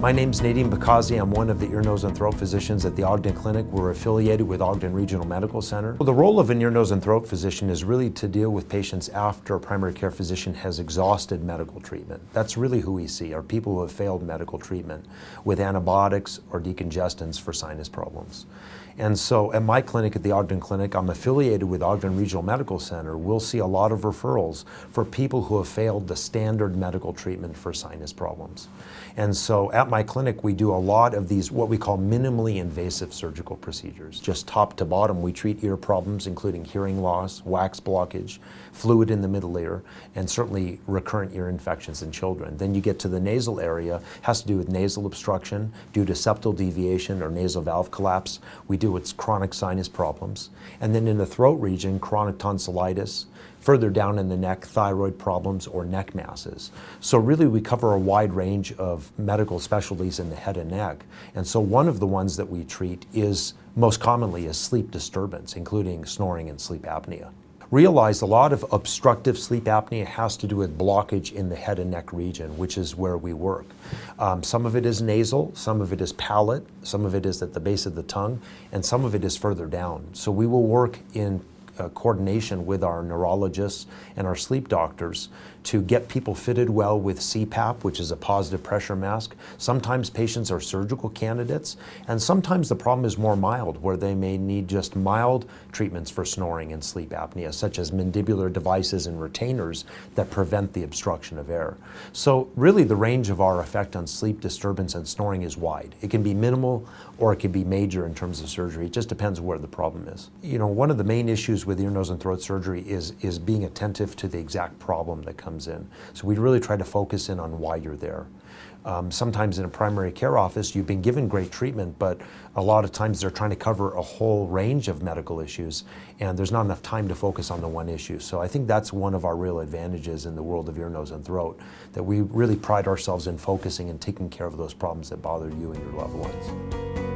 My name's Nadim Bikhazi. I'm one of the ear, nose, and throat physicians at the Ogden Clinic. We're affiliated with Ogden Regional Medical Center. Well, the role of an ear, nose, and throat physician is really to deal with patients after a primary care physician has exhausted medical treatment. That's really who we see, are people who have failed medical treatment with antibiotics or decongestants for sinus problems. And so at my clinic, at the Ogden Clinic, I'm affiliated with Ogden Regional Medical Center. We'll see a lot of referrals for people who have failed the standard medical treatment for sinus problems. And so at my clinic, we do a lot of these, what we call minimally invasive surgical procedures. Just top to bottom, we treat ear problems, including hearing loss, wax blockage, fluid in the middle ear, and certainly recurrent ear infections in children. Then you get to the nasal area, has to do with nasal obstruction due to septal deviation or nasal valve collapse. We do its chronic sinus problems. And then in the throat region, chronic tonsillitis. Further down in the neck, thyroid problems or neck masses. So really we cover a wide range of medical specialties in the head and neck. And so one of the ones that we treat is most commonly is sleep disturbance, including snoring and sleep apnea. Realize a lot of obstructive sleep apnea has to do with blockage in the head and neck region, which is where we work. Some of it is nasal, some of it is palate, some of it is at the base of the tongue, and some of it is further down. So we will work in coordination with our neurologists and our sleep doctors to get people fitted well with CPAP, which is a positive pressure mask. Sometimes patients are surgical candidates, and sometimes the problem is more mild, where they may need just mild treatments for snoring and sleep apnea, such as mandibular devices and retainers that prevent the obstruction of air. So really the range of our effect on sleep disturbance and snoring is wide. It can be minimal or it can be major in terms of surgery. It just depends where the problem is. You know, one of the main issues with ear, nose, and throat surgery is being attentive to the exact problem that comes in. So we really try to focus in on why you're there. Sometimes in a primary care office, you've been given great treatment, but a lot of times they're trying to cover a whole range of medical issues, and there's not enough time to focus on the one issue. So I think that's one of our real advantages in the world of ear, nose, and throat, that we really pride ourselves in focusing and taking care of those problems that bother you and your loved ones.